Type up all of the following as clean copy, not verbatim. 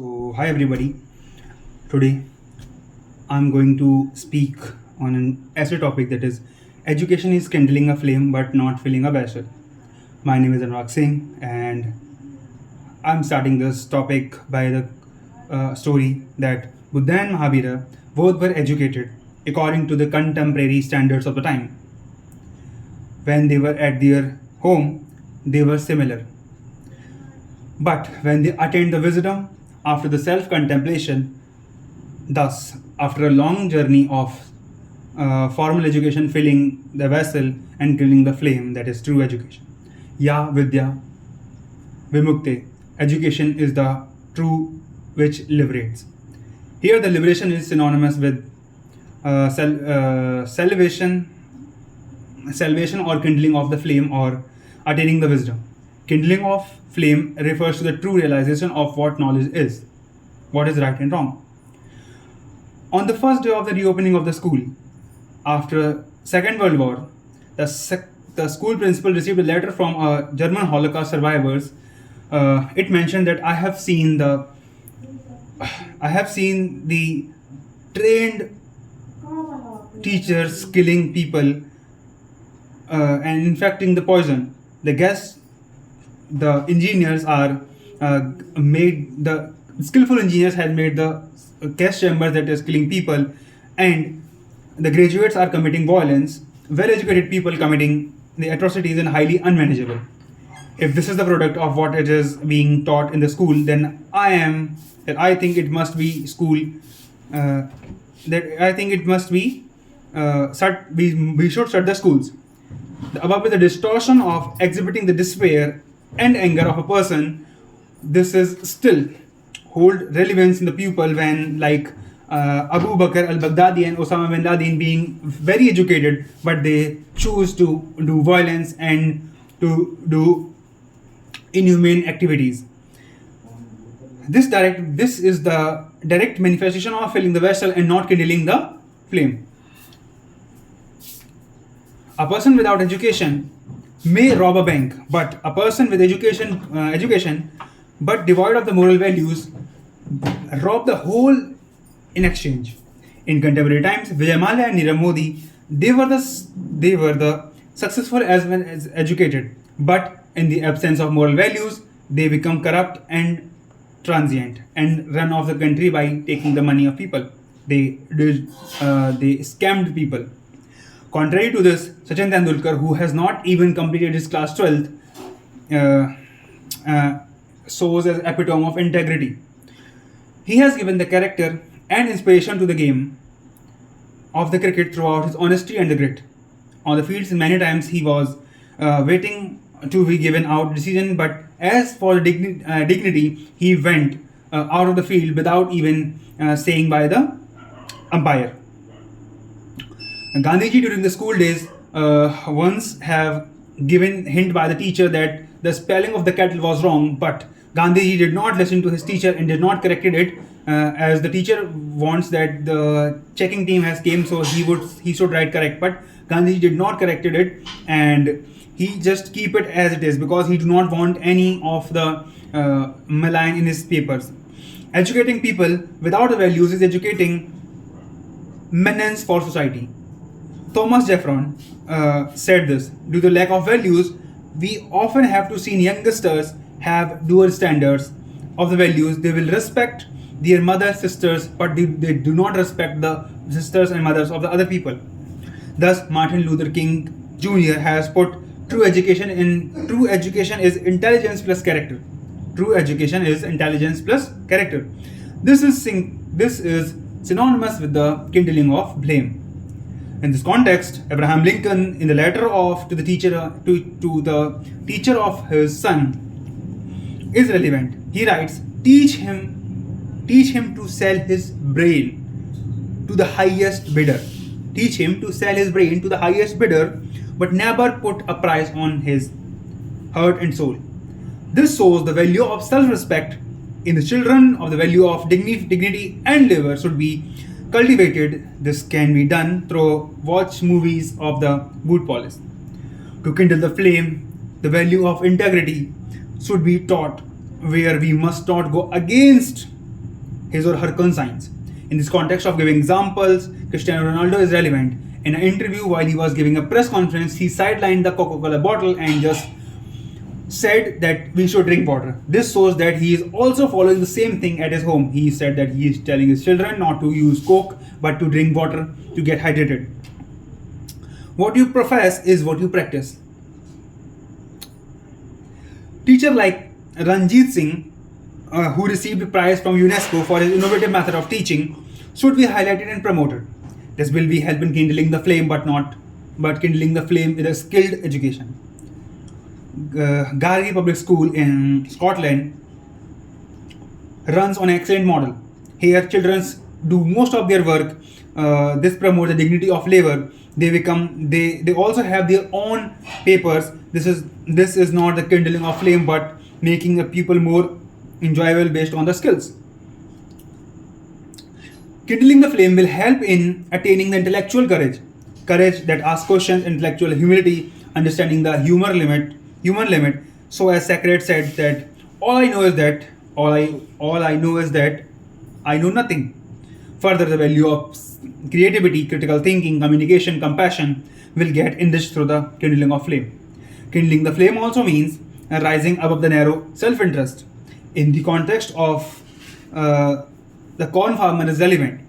Hi everybody. Today I'm going to speak on an essay topic that is education is kindling a flame but not filling a vessel. My name is Anurag Singh and I'm starting this topic by the story that Buddha and Mahavira both were educated according to the contemporary standards of the time. When they were at their home, they were similar. But when they attained the wisdom after the self contemplation, thus, after a long journey of formal education filling the vessel and killing the flame, that is true education. Ya Vidya Vimukte, education is the true which liberates. Here, the liberation is synonymous with salvation, salvation or kindling of the flame or attaining the wisdom. Kindling of flame refers to the true realization of what knowledge is, what is right and wrong. On the first day of the reopening of the school, after Second World War, the school principal received a letter from German Holocaust survivors. It mentioned that I have seen the trained teachers killing people and infecting the poison. The gas, the engineers are made the skillful engineers had made the gas chambers that is killing people, and the graduates are committing violence. Well-educated people committing the atrocities and highly unmanageable. If this is the product of what it is being taught in the school, then I think it must be school. That I think it must be. We should shut the schools. The above is the distortion of exhibiting the despair and anger of a person. This is still hold relevance in the pupil when, like Abu Bakr al-Baghdadi and Osama bin Laden, being very educated, but they choose to do violence and to do inhumane activities. This is the direct manifestation of filling the vessel and not kindling the flame. A person without education may rob a bank, but a person with education but devoid of the moral values rob the whole in exchange. In contemporary times, Vijay Mallya and Nirav Modi, they were the successful as well as educated, but in the absence of moral values, they become corrupt and transient and run off the country by taking the money of people. They scammed people. Contrary to this, Sachin Tendulkar, who has not even completed his class 12th, uh, shows as epitome of integrity. He has given the character and inspiration to the game of the cricket throughout his honesty and the grit. On the fields, many times he was waiting to be given out decision, but as for the dignity, he went out of the field without even saying by the umpire. Gandhiji during the school days once have given hint by the teacher that the spelling of the kettle was wrong, but Gandhiji did not listen to his teacher and did not corrected it, as the teacher wants that the checking team has came, so he should write correct, but Gandhiji did not corrected it and he just keep it as it is because he do not want any of the malign in his papers. Educating people without the values is educating menace for society. Thomas Jefferson said this: due to lack of values, we often have to see youngsters have dual standards of the values. They will respect their mothers, sisters, but they do not respect the sisters and mothers of the other people. Thus, Martin Luther King Jr. has put true education is intelligence plus character. True education is intelligence plus character. This is synonymous with the kindling of blame. In this context, Abraham Lincoln, in the letter of to the teacher of his son, is relevant. He writes, teach him to sell his brain to the highest bidder. Teach him to sell his brain to the highest bidder, but never put a price on his heart and soul. This shows the value of self-respect in the children, of the value of dignity and labor should be cultivated. This can be done through watch movies of the boot polish. To kindle the flame, the value of integrity should be taught, where we must not go against his or her conscience. In this context of giving examples, Cristiano Ronaldo is relevant. In an interview while he was giving a press conference, he sidelined the Coca-Cola bottle and just said that we should drink water. This shows that he is also following the same thing at his home. He said that he is telling his children not to use Coke but to drink water to get hydrated. What you profess is what you practice. Teacher like Ranjit Singh, who received a prize from UNESCO for his innovative method of teaching, should be highlighted and promoted. This will be help in kindling the flame, but kindling the flame with a skilled education. Gargi Public School in Scotland runs on an excellent model. Here, children do most of their work. This promotes the dignity of labor. They also have their own papers. This is not the kindling of flame, but making the people more enjoyable based on the skills. Kindling the flame will help in attaining the intellectual courage that asks questions, intellectual humility, understanding the human limit. So as Socrates said that all I know is that I know nothing. Further, the value of creativity, critical thinking, communication, compassion will get enriched through the kindling of flame. Kindling the flame also means rising above the narrow self-interest. In the context of the corn farmer is relevant.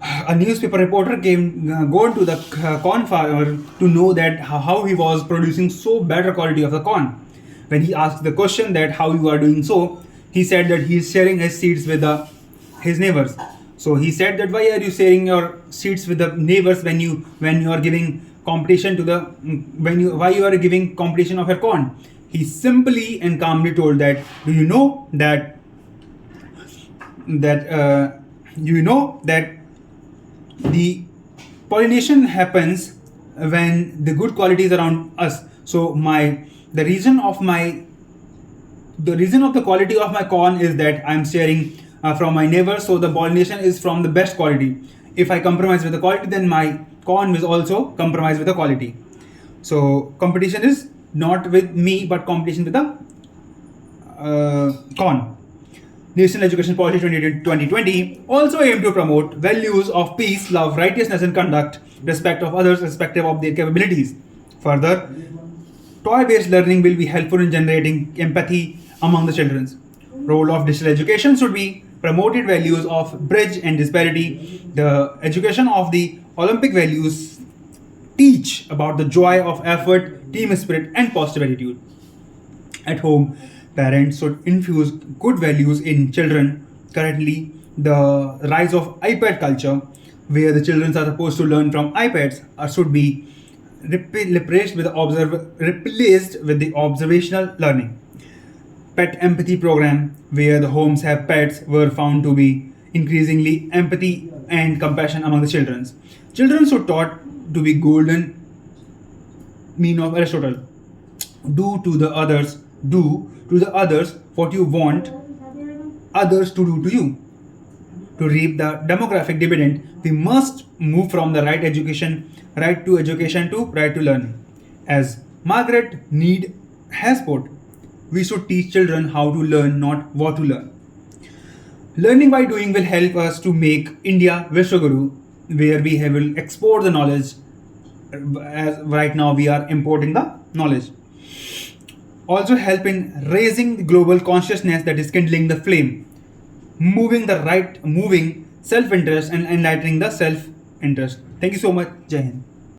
A newspaper reporter gone to the corn farmer to know that how he was producing so better quality of the corn. When he asked the question that how you are doing so, he said that he is sharing his seeds with his neighbors. So he said that why are you sharing your seeds with the neighbors when you are giving competition to why you are giving competition of your corn? He simply and calmly told that do you know that the pollination happens when the good qualities around us. So the reason of the quality of my corn is that I'm sharing from my neighbors. So the pollination is from the best quality. If I compromise with the quality, then my corn will also compromise with the quality. So competition is not with me, but competition with the corn. National Education Policy 2020 also aimed to promote values of peace, love, righteousness and conduct, respect of others irrespective of their capabilities. Further, toy-based learning will be helpful in generating empathy among the children. Role of digital education should be promoted values of bridge and disparity. The education of the Olympic values teach about the joy of effort, team spirit and positive attitude. At home, parents should infuse good values in children. Currently, the rise of iPad culture, where the children are supposed to learn from iPads, should be replaced with the observational learning. Pet empathy program, where the homes have pets, were found to be increasingly empathy and compassion among the children. Children should taught to be golden mean of Aristotle. Do to the others what you want others to do to you. To reap the demographic dividend, we must move from the right to education to right to learning. As Margaret Mead has put, we should teach children how to learn, not what to learn. Learning by doing will help us to make India Vishwaguru, where we will export the knowledge, as right now we are importing the knowledge. Also help in raising the global consciousness that is kindling the flame, moving self-interest and enlightening the self-interest. Thank you so much. Jai Hind.